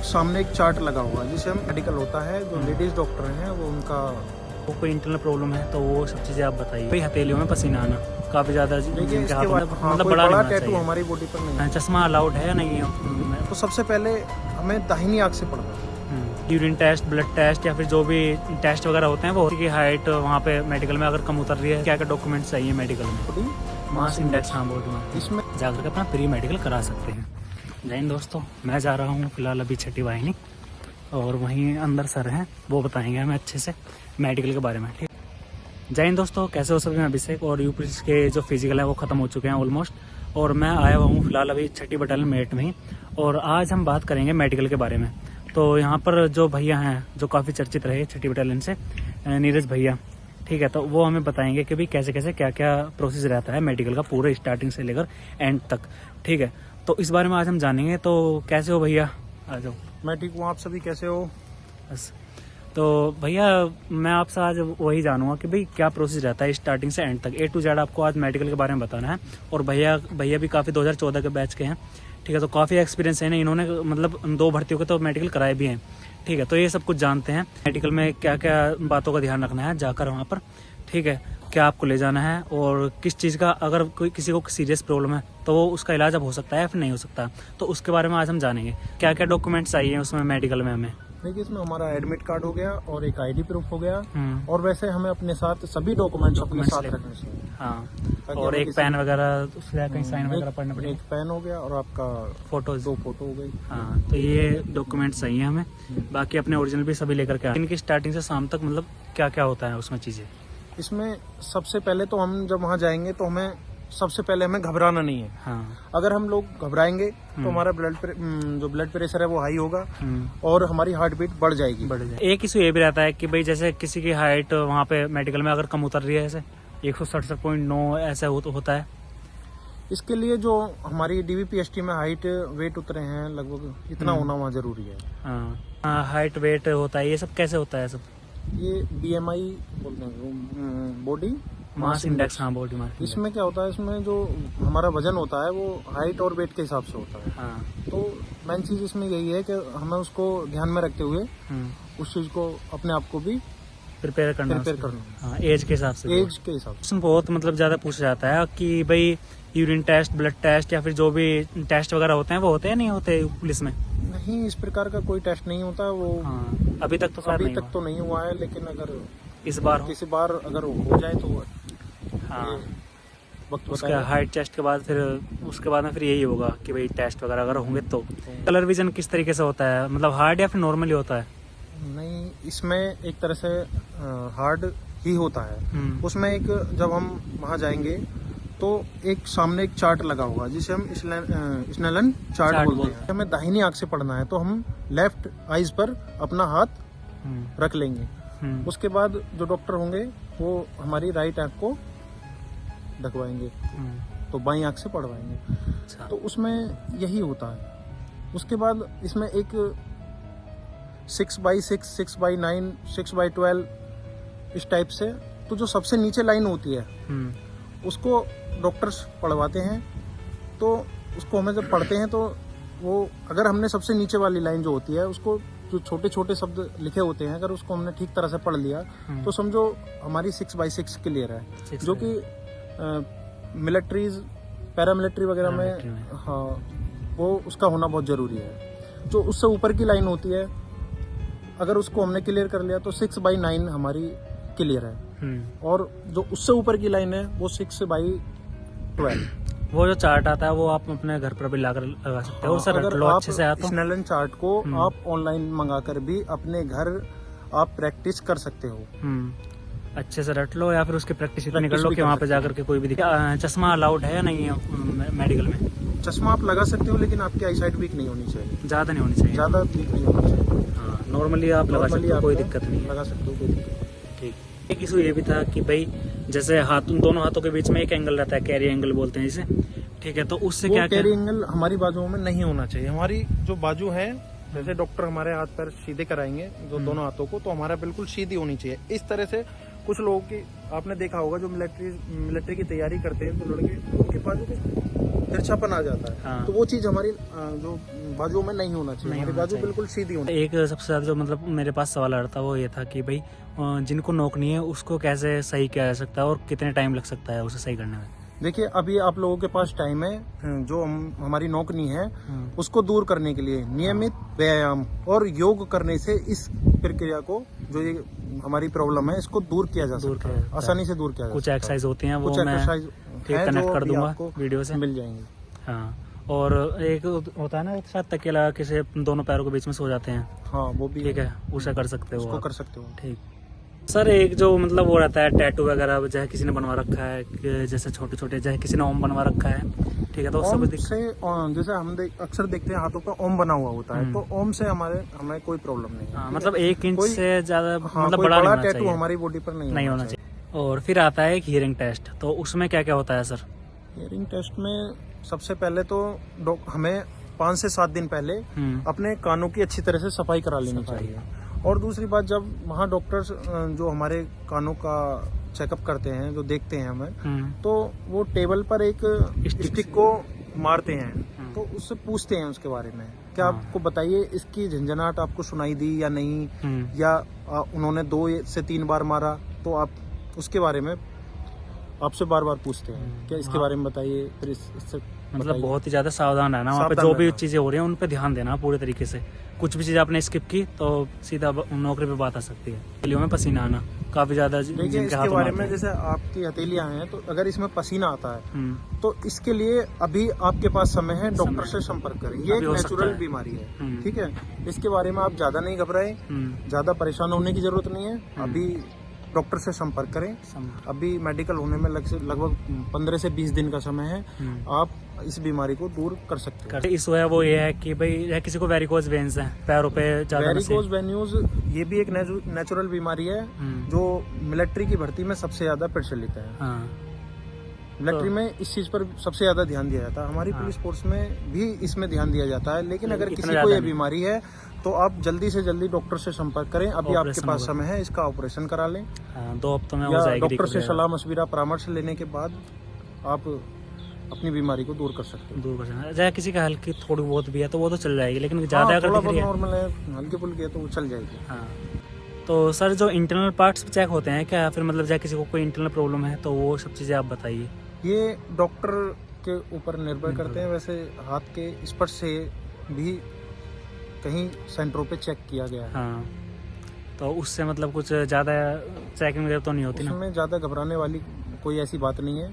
सामने एक चार्ट लगा हुआ है जिसे हम मेडिकल होता है, जो लेडीज डॉक्टर हैं वो उनका कोई इंटरनल प्रॉब्लम है तो वो सब चीज़ें आप बताइए। भाई हथेलियों में पसीना आना काफ़ी ज़्यादा, देखिए इसके बाद मतलब कोई बड़ा बड़ा नहीं टैटू हमारी बॉडी पर नहीं है। चश्मा अलाउड है या नहीं है? तो सबसे पहले हमें दाहिनी आंख से पढ़ना है। यूरिन टेस्ट, ब्लड टेस्ट या फिर जो भी टेस्ट वगैरह होते हैं वो की हाइट वहाँ पे मेडिकल में अगर कम उतर रही है, क्या क्या डॉक्यूमेंट्स चाहिए मेडिकल में? मास इंडेक्स, हाँ बॉडी मास, इसमें जाकर के अपना प्री मेडिकल करा सकते हैं। जय हिंद दोस्तों, मैं जा रहा हूँ फिलहाल अभी छठी वाहिनी, और वहीं अंदर सर हैं वो बताएंगे हमें अच्छे से मेडिकल के बारे में। ठीक, जय हिंद दोस्तों, कैसे हो सभी? मैं अभिषेक, और यूपी के जो फिजिकल है वो ख़त्म हो चुके हैं ऑलमोस्ट, और मैं आया हुआ हूँ फिलहाल अभी छठी बटालियन मेरठ में ही, और आज हम बात करेंगे मेडिकल के बारे में। तो यहाँ पर जो भैया हैं जो काफ़ी चर्चित रहे छठी बटालियन से, नीरज भैया, ठीक है, तो वो हमें बताएंगे कि भाई कैसे कैसे क्या क्या प्रोसेस रहता है मेडिकल का पूरे स्टार्टिंग से लेकर एंड तक। ठीक है, तो इस बारे में आज हम जानेंगे। तो कैसे हो भैया? आ जाओ। मैं ठीक हूँ, आप सभी कैसे हो? बस, तो भैया मैं आपसे आज वही जानूंगा कि भाई क्या प्रोसेस रहता है स्टार्टिंग से एंड तक, A to Z आपको आज मेडिकल के बारे में बताना है। और भैया भी काफ़ी 2014 के बैच के हैं, ठीक है, तो काफ़ी एक्सपीरियंस है ना इन्होंने, मतलब 2 भर्तियों के तो मेडिकल कराए भी हैं। ठीक है, तो ये सब कुछ जानते हैं मेडिकल में क्या क्या बातों का ध्यान रखना है जाकर वहाँ पर। ठीक है, क्या आपको ले जाना है और किस चीज़ का, अगर कोई किसी को सीरियस प्रॉब्लम है तो वो उसका इलाज अब हो सकता है या फिर नहीं हो सकता, तो उसके बारे में आज हम जानेंगे। क्या क्या डॉक्यूमेंट्स चाहिए उसमें मेडिकल में हमें? देखिए इसमें हमारा एडमिट कार्ड हो गया और एक ID प्रूफ हो गया, और वैसे हमें अपने साथ सभी डॉक्यूमेंट्स अपने साथ रखने चाहिए। हाँ, और एक पेन वगैरह कहीं साइन वगैरह पढ़ना पड़ेगा। एक पेन हो गया और आपका फोटोज, 2 फोटो हो गई। हाँ, तो ये डॉक्यूमेंट्स चाहिए हमें। बाकी अपने ओरिजिनल भी सभी लेकर के इनकी स्टार्टिंग से शाम तक मतलब क्या क्या होता है उसमें चीज़ें? इसमें सबसे पहले तो हम जब वहाँ जाएंगे तो हमें सबसे पहले हमें घबराना नहीं है। हाँ, अगर हम लोग घबराएंगे तो हमारा जो ब्लड प्रेशर है वो हाई होगा और हमारी हार्ट बीट बढ़ जाएगी। एक इशू ये भी रहता है कि भाई जैसे किसी की हाइट वहाँ पे मेडिकल में अगर कम उतर रही है, जैसे 167.9 ऐसा होता है। इसके लिए जो हमारी DVPST में हाइट वेट उतरे हैं लगभग इतना होना वहाँ जरूरी है। हाँ, हाइट वेट होता है, ये सब कैसे होता है सब? ये BMI बोलते हैं, बॉडी मास इंडेक्स, हाँ बॉडी मास। इसमें क्या होता है, इसमें जो हमारा वजन होता है वो हाइट और वेट के हिसाब से होता है। हाँ, तो मेन चीज इसमें यही है कि हमें उसको ध्यान में रखते हुए उस चीज को अपने आप को भी प्रिपेयर करना। हाँ, एज के हिसाब से, एज के हिसाब से बहुत मतलब ज्यादा पूछा जाता है कि भाई यूरिन टेस्ट, ब्लड टेस्ट या फिर जो भी टेस्ट वगैरह होते हैं वो होते हैं नहीं होते पुलिस में? नहीं, इस प्रकार का कोई टेस्ट नहीं होता वो। हाँ, अभी तक तो नहीं हुआ है, लेकिन अगर इस बार किसी बार अगर हो जाए तो हाँ, वक्त उसके हाइट टेस्ट के बाद फिर उसके बाद में फिर यही होगा कि भाई टेस्ट वगैरह अगर होंगे तो। कलर विजन किस तरीके से होता है, मतलब हार्ड या फिर नॉर्मली होता है? नहीं, इसमें एक तरह से हार्ड ही होता है। उसमें एक जब हम वहाँ जाएंगे तो एक सामने एक चार्ट लगा होगा जिसे हम स्नेलन चार्ट बोलते हैं। हमें दाहिनी आंख से पढ़ना है तो हम लेफ्ट आईज पर अपना हाथ रख लेंगे। उसके बाद जो डॉक्टर होंगे वो हमारी राइट आंख को ढकवाएंगे, तो बाई आंख से पढ़वाएंगे। तो उसमें यही होता है। उसके बाद इसमें एक 6x6, 6x9, 6x12 इस टाइप से, तो जो सबसे नीचे लाइन होती है उसको डॉक्टर्स पढ़वाते हैं। तो उसको हमें जब पढ़ते हैं तो वो अगर हमने सबसे नीचे वाली लाइन जो होती है उसको, जो छोटे छोटे शब्द लिखे होते हैं, अगर उसको हमने ठीक तरह से पढ़ लिया तो समझो हमारी 6x6 क्लियर है। जो कि मिलिट्रीज, पैरामिलिट्री वगैरह में हाँ वो उसका होना बहुत जरूरी है। जो उससे ऊपर की लाइन होती है अगर उसको हमने क्लियर कर लिया तो 6/9 हमारी क्लियर है, और जो उससे ऊपर की लाइन है वो 6/12। वो जो चार्ट आता है वो आप अपने घर पर भी लगा सकते हो। सर अगर आप अच्छे से स्नेलन चार्ट को आप ऑनलाइन मंगाकर भी अपने घर आप प्रैक्टिस कर सकते हो। अच्छे से रट लो या फिर उसकी प्रैक्टिस इतनी कर लो कि वहाँ पे जाकर के कोई भी चश्मा अलाउड है या नहीं है मेडिकल में? चश्मा आप लगा सकते हो, लेकिन आपकी आई साइट वीक नहीं होनी चाहिए, ज़्यादा नहीं होनी चाहिए, ज़्यादा वीक नहीं होनी चाहिए। हाँ, नॉर्मली आप लगा सकते हो, कोई दिक्कत नहीं है, लगा सकते हो, कोई दिक्कत नहीं। ठीक। एक इशू ये भी था कि भाई जैसे दोनों हाथों के बीच में एक एंगल रहता है, कैरी एंगल बोलते हैं जिसे, ठीक है, तो उससे क्या कैरी एंगल हमारी बाजुओं में नहीं होना चाहिए। हमारी जो बाजू है, जैसे डॉक्टर हमारे हाथ पैर सीधे कराएंगे जो दोनों हाथों को, तो हमारा बिल्कुल सीधी होनी चाहिए। इस तरह से कुछ लोगों की आपने देखा होगा जो मिलिट्री की तैयारी करते हैं, तो लड़के उनके बाजू तिरछापन आ जाता है। हाँ। तो वो चीज हमारी जो बाजुओं में नहीं होना चाहिए, नहीं हमारी होना बाजू चाहिए। बिल्कुल सीधी होनी। एक सबसे ज्यादा जो मतलब मेरे पास सवाल आ रहा था वो ये था कि भाई जिनको नोक नहीं है उसको कैसे सही किया जा सकता है और कितने टाइम लग सकता है उसे सही करने में। देखिए, अभी आप लोगों के पास टाइम है, जो हमारी नोकनी है उसको दूर करने के लिए नियमित व्यायाम और योग करने से इस प्रक्रिया को, जो ये हमारी प्रॉब्लम है, इसको दूर किया जा सकता है, आसानी से दूर किया जा कुछ सकता है। एक्सरसाइज होती हैं वो कुछ मैं एक्सरसाइज कनेक्ट कर दूंगा वीडियो से, मिल जाएंगे। हाँ। और एक होता है ना, एक साथ तकिया लगा के से दोनों पैरों के बीच में सो जाते हैं, हाँ वो भी ठीक है, उसे कर सकते हो उसको आप। कर सकते हो। ठीक सर, एक जो मतलब वो रहता है टैटू वगैरह, चाहे किसी ने बनवा रखा है, जैसे छोटे छोटे, चाहे किसी ने ओम बनवा रखा है, ठीक है, तो ओम सब से जैसे हम अक्सर देखते हैं हाथों पर ओम बना हुआ होता है, तो ओम से हमें कोई प्रॉब्लम नहीं है। हाँ, मतलब 1 इंच से ज्यादा हाँ, मतलब कोई बड़ा नहीं होना टैटू चाहिए, हमारी बॉडी पर नहीं होना चाहिए। और फिर आता है एक हियरिंग टेस्ट, तो उसमें क्या क्या होता है सर? हियरिंग टेस्ट में सबसे पहले तो हमें 5 से 7 दिन पहले अपने कानों की अच्छी तरह से सफाई करा लेनी चाहिए। और दूसरी बात, जब वहाँ डॉक्टर्स जो हमारे कानों का चेकअप करते हैं, जो देखते हैं हमें, तो वो टेबल पर एक स्टिक को मारते हैं, तो उससे पूछते हैं उसके बारे में, क्या आपको बताइए इसकी झंझनाहट आपको सुनाई दी या नहीं, या उन्होंने 2 से 3 बार मारा, तो आप उसके बारे में आपसे बार बार पूछते हैं, क्या इसके बारे में बताइए, फिर इससे मतलब बहुत ही ज्यादा सावधान रहना, वहाँ पे जो भी चीजें हो रही हैं उन पे ध्यान देना पूरे तरीके से। कुछ भी चीज आपने स्किप की तो सीधा नौकरी पे बात आ सकती है। हथेलियों में पसीना आना काफी ज्यादा, देखिए इसके बारे में, जैसे आपकी हथेलियां हैं, तो अगर इसमें पसीना आता है तो इसके लिए अभी आपके पास समय है, डॉक्टर से संपर्क करें। ये एक नेचुरल बीमारी है, ठीक है, इसके बारे में आप ज्यादा नहीं घबराएं, ज्यादा परेशान होने की जरूरत नहीं है। अभी डॉक्टर से संपर्क करें। अभी मेडिकल होने में लगभग 15 से 20 दिन का समय है, आप इस बीमारी को दूर कर सकते हैं। इस वजह वो ये है कि भाई किसी को वेरिकोज वेन्स है पैरों पे ज्यादा, वेरिकोज वेन्यूज ये भी एक नेचुरल बीमारी है जो मिलिट्री की भर्ती में सबसे ज्यादा प्रचलित है। मिलिट्री में इस चीज पर सबसे ज्यादा ध्यान दिया जाता है, हमारी पुलिस फोर्स में भी इसमें ध्यान दिया जाता है, लेकिन अगर किसी को ये बीमारी है तो आप जल्दी से जल्दी डॉक्टर से संपर्क करें। अभी आपके पास समय है, इसका ऑपरेशन करा लें। 2 हफ्तों में हो जाएगी। डॉक्टर से सलाह मशविरा परामर्श लेने के बाद आप अपनी बीमारी को दूर कर सकते हैं। दूर कर सकते हैं। चाहे किसी का हल्की थोड़ी बहुत भी है तो वो तो चल जाएगी, लेकिन ज्यादा अगर नॉर्मल है, हल्की फुल्की है, तो वो चल जाएगी। हाँ, तो सर जो इंटरनल पार्ट्स चेक होते हैं क्या, फिर मतलब चाहे किसी को कोई इंटरनल प्रॉब्लम है तो वो सब चीजें आप बताइए। ये डॉक्टर के ऊपर निर्भर करते हैं। वैसे हाथ के स्पर्श से भी कहीं सेंटरों पे चेक किया गया है। हाँ, तो उससे मतलब कुछ ज्यादा चेकिंग वगैरह तो नहीं होती ना? उसमें ज्यादा घबराने वाली कोई ऐसी बात नहीं है,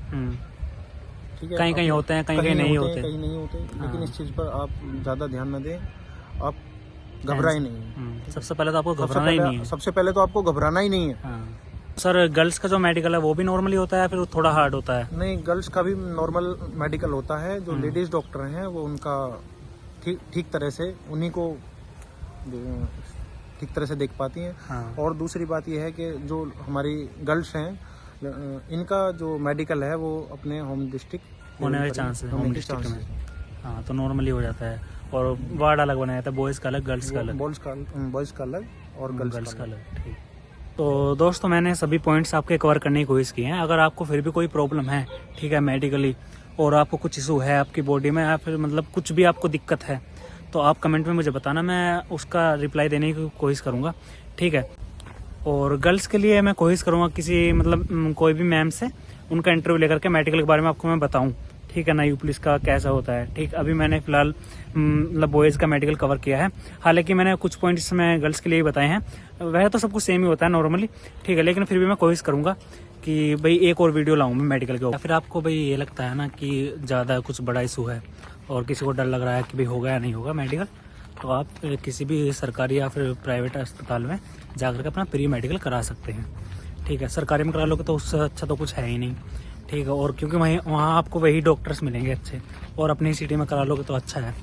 ठीक है। कहीं कहीं होते हैं, कहीं कहीं नहीं होते, कहीं नहीं होते, लेकिन इस चीज पर आप ज्यादा ध्यान न दें, आप घबराए नहीं। सबसे पहले तो आपको घबराना ही नहीं है। सबसे पहले तो आपको घबराना ही नहीं है। सर गर्ल्स का जो मेडिकल है वो भी नॉर्मली होता है, फिर थोड़ा हार्ड होता है? नहीं, गर्ल्स का भी नॉर्मल मेडिकल होता है। जो लेडीज डॉक्टर हैं वो उनका ठीक तरह से उन्हीं को ठीक तरह से देख पाती हैं। और दूसरी बात यह है कि जो हमारी गर्ल्स हैं, इनका जो मेडिकल है वो अपने होम डिस्ट्रिक्ट होने के चांस है, होम डिस्ट्रिक्ट में। हाँ, तो नॉर्मली हो जाता है। और वार्ड अलग बनाया था, बॉयज़ का अलग, गर्ल्स का अलग। बॉयज़ का अलग और गर्ल्स का अलग। ठीक। तो दोस्तों मैंने सभी पॉइंट्स आपके कवर करने की कोशिश की है। अगर आपको फिर भी कोई प्रॉब्लम है, ठीक है, मेडिकली, और आपको कुछ इशू है आपकी बॉडी में, या फिर मतलब कुछ भी आपको दिक्कत है, तो आप कमेंट में मुझे बताना, मैं उसका रिप्लाई देने की कोशिश करूँगा, ठीक है। और गर्ल्स के लिए मैं कोशिश करूँगा किसी मतलब कोई भी मैम से उनका इंटरव्यू लेकर के मेडिकल के बारे में आपको मैं बताऊँ, ठीक है ना, यू पुलिस का कैसा होता है। ठीक, अभी मैंने फिलहाल मतलब बॉयज़ का मेडिकल कवर किया है, हालांकि मैंने कुछ पॉइंट्स में गर्ल्स के लिए बताए हैं। वह तो सब कुछ सेम ही होता है नॉर्मली, ठीक है, लेकिन फिर भी मैं कोशिश करूँगा कि भाई एक और वीडियो लाऊं मैं मेडिकल के ऊपर। फिर आपको भाई ये लगता है ना कि ज़्यादा कुछ बड़ा इशू है और किसी को डर लग रहा है कि भाई होगा या नहीं होगा मेडिकल, तो आप किसी भी सरकारी या फिर प्राइवेट अस्पताल में जाकर के अपना प्री मेडिकल करा सकते हैं, ठीक है। सरकारी में करा लोगे तो उससे अच्छा तो कुछ है ही नहीं, ठीक है। और क्योंकि वहाँ आपको वही डॉक्टर्स मिलेंगे अच्छे, और अपनी सिटी में करा लोगे तो अच्छा है,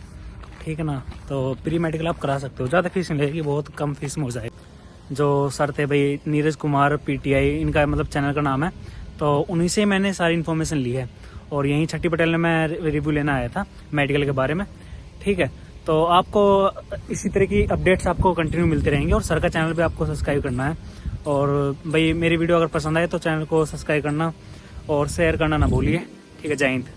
ठीक है ना। तो प्री मेडिकल आप करा सकते हो, ज़्यादा फीस नहीं लगेगी, बहुत कम फीस में हो जाएगी। जो सर थे भाई नीरज कुमार PTI, इनका मतलब चैनल का नाम है, तो उन्हीं से मैंने सारी इन्फॉर्मेशन ली है। और यहीं छठी पटेल में मैं रिव्यू लेना आया था मेडिकल के बारे में, ठीक है। तो आपको इसी तरह की अपडेट्स आपको कंटिन्यू मिलते रहेंगे, और सर का चैनल भी आपको सब्सक्राइब करना है। और भाई मेरी वीडियो अगर पसंद आए तो चैनल को सब्सक्राइब करना और शेयर करना ना भूलिए, ठीक है। जय हिंद।